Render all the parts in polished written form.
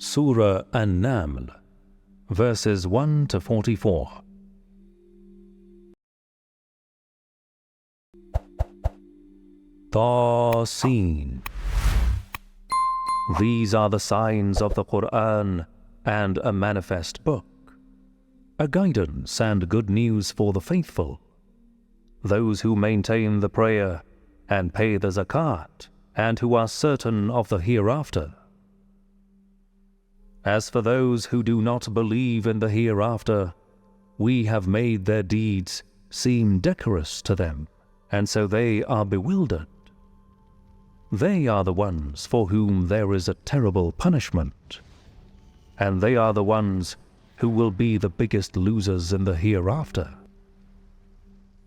Surah An-Naml, verses 1 to 44. Tasin. These are the signs of the Qur'an and a manifest book, a guidance and good news for the faithful, those who maintain the prayer and pay the zakat, and who are certain of the hereafter. As for those who do not believe in the hereafter, we have made their deeds seem decorous to them, and so they are bewildered. They are the ones for whom there is a terrible punishment, and they are the ones who will be the biggest losers in the hereafter.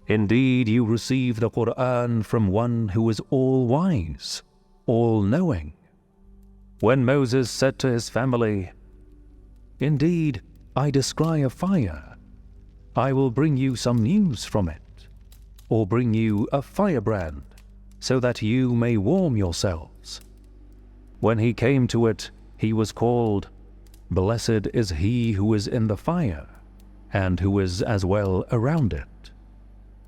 Indeed, you receive the Qur'an from one who is all-wise, all-knowing. When Moses said to his family, "Indeed, I descry a fire. I will bring you some news from it, or bring you a firebrand, so that you may warm yourselves." When he came to it, he was called, "Blessed is he who is in the fire, and who is as well around it.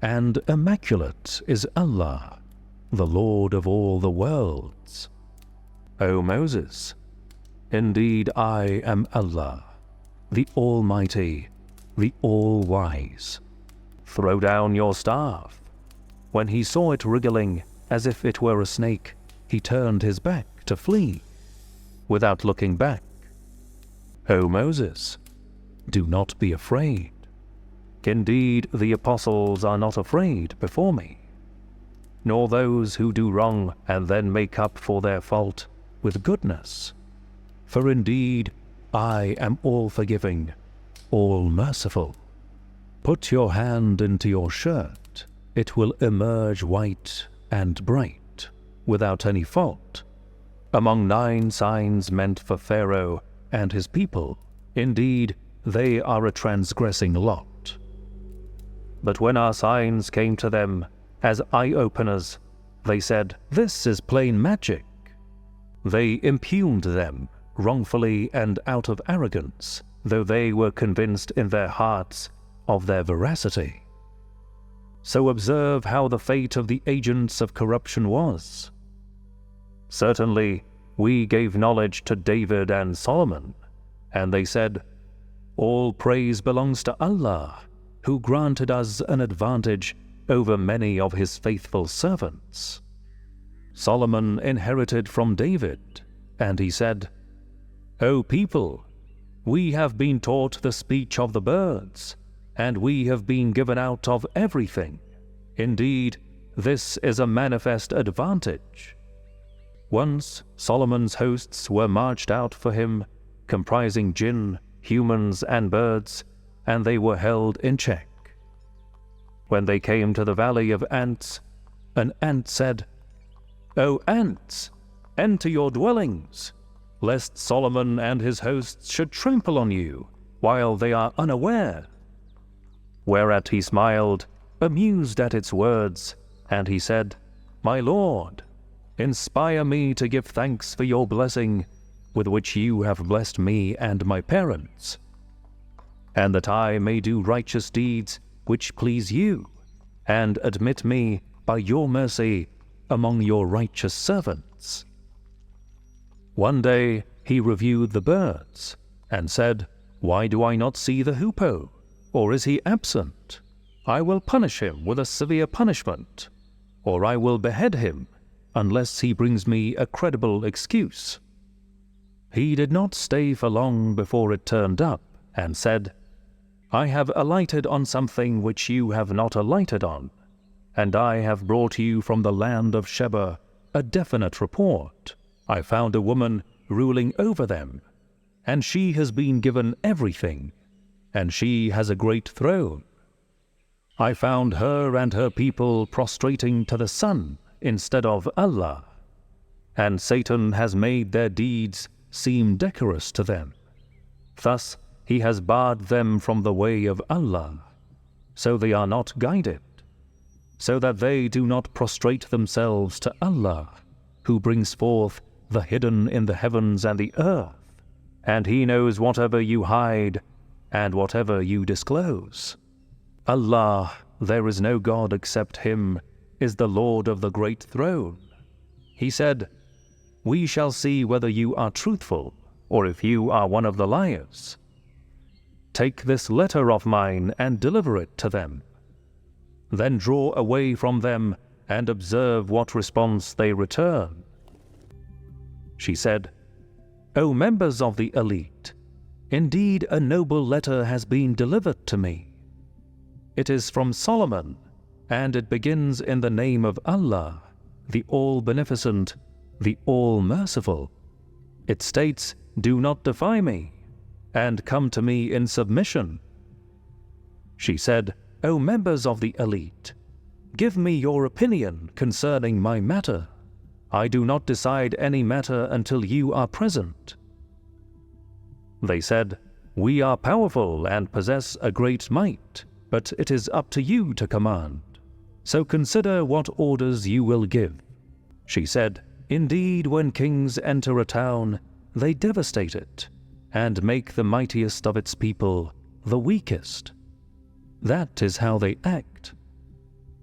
And immaculate is Allah, the Lord of all the worlds. O Moses, indeed I am Allah, the Almighty, the All-Wise. Throw down your staff." When he saw it wriggling as if it were a snake, he turned his back to flee, without looking back. "O Moses, do not be afraid. Indeed, the apostles are not afraid before me, nor those who do wrong and then make up for their fault with goodness. For indeed, I am all-forgiving, all-merciful. Put your hand into your shirt, it will emerge white and bright, without any fault, among 9 signs meant for Pharaoh and his people. Indeed, they are a transgressing lot. But when our signs came to them as eye-openers, they said, 'This is plain magic.' They impugned them wrongfully and out of arrogance, though they were convinced in their hearts of their veracity. So observe how the fate of the agents of corruption was. Certainly, we gave knowledge to David and Solomon, and they said, 'All praise belongs to Allah, who granted us an advantage over many of his faithful servants.' Solomon inherited from David, and he said, 'O people, we have been taught the speech of the birds, and we have been given out of everything. Indeed, this is a manifest advantage.' Once Solomon's hosts were marched out for him, comprising jinn, humans, and birds, and they were held in check. When they came to the valley of ants, an ant said, 'O ants, enter your dwellings, lest Solomon and his hosts should trample on you while they are unaware.' Whereat he smiled, amused at its words, and he said, 'My Lord, inspire me to give thanks for your blessing with which you have blessed me and my parents, and that I may do righteous deeds which please you, and admit me by your mercy among your righteous servants.' One day he reviewed the birds, and said, 'Why do I not see the hoopoe? Or is he absent? I will punish him with a severe punishment, or I will behead him, unless he brings me a credible excuse.' He did not stay for long before it turned up, and said, 'I have alighted on something which you have not alighted on, and I have brought you from the land of Sheba a definite report. I found a woman ruling over them, and she has been given everything, and she has a great throne. I found her and her people prostrating to the sun instead of Allah, and Satan has made their deeds seem decorous to them. Thus he has barred them from the way of Allah, so they are not guided, so that they do not prostrate themselves to Allah, who brings forth the hidden in the heavens and the earth, and He knows whatever you hide and whatever you disclose. Allah, there is no God except Him, is the Lord of the great throne. He said, we shall see whether you are truthful or if you are one of the liars. Take this letter of mine and deliver it to them. Then draw away from them and observe what response they return. She said, O members of the elite, indeed a noble letter has been delivered to me. It is from Solomon, and it begins in the name of Allah, the All-Beneficent, the All-Merciful. It states, do not defy me, and come to me in submission. She said, O members of the elite, give me your opinion concerning my matter. I do not decide any matter until you are present. They said, we are powerful and possess a great might, but it is up to you to command. So consider what orders you will give. She said, indeed, when kings enter a town, they devastate it, and make the mightiest of its people the weakest. That is how they act.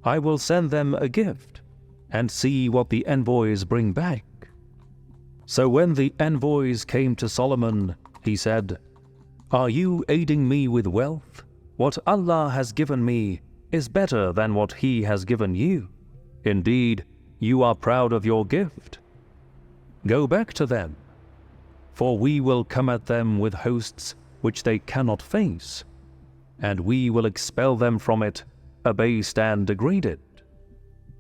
I will send them a gift, and see what the envoys bring back. So when the envoys came to Solomon, he said, are you aiding me with wealth? What Allah has given me is better than what He has given you. Indeed, you are proud of your gift. Go back to them, for we will come at them with hosts which they cannot face, and we will expel them from it, abased and degraded.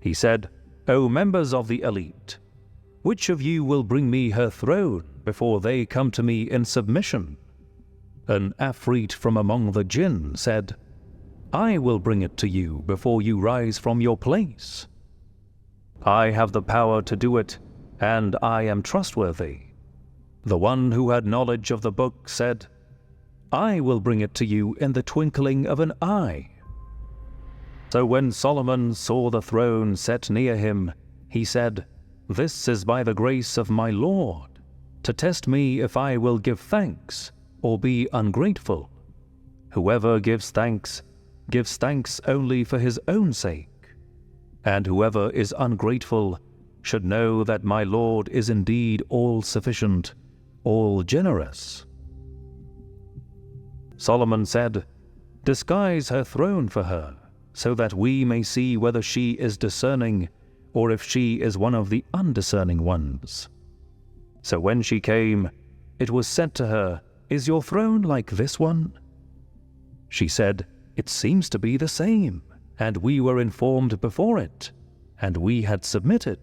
He said, O members of the elite, which of you will bring me her throne before they come to me in submission? An Afrit from among the jinn said, I will bring it to you before you rise from your place. I have the power to do it, and I am trustworthy. The one who had knowledge of the book said, I will bring it to you in the twinkling of an eye. So when Solomon saw the throne set near him, he said, this is by the grace of my Lord, to test me if I will give thanks or be ungrateful. Whoever gives thanks only for his own sake, and whoever is ungrateful should know that my Lord is indeed all-sufficient, all-generous. Solomon said, disguise her throne for her, so that we may see whether she is discerning or if she is one of the undiscerning ones. So when she came, it was said to her, is your throne like this one? She said, it seems to be the same, and we were informed before it, and we had submitted.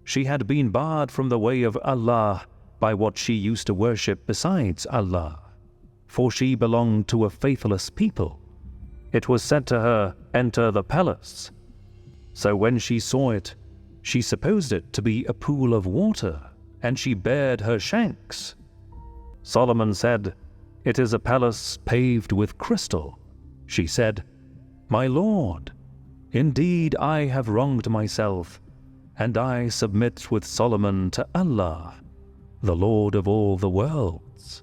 She had been barred from the way of Allah by what she used to worship besides Allah, for she belonged to a faithless people. It was said to her, enter the palace. So when she saw it, she supposed it to be a pool of water, and she bared her shanks. Solomon said, it is a palace paved with crystal. She said, my Lord, indeed I have wronged myself, and I submit with Solomon to Allah, the Lord of all the worlds.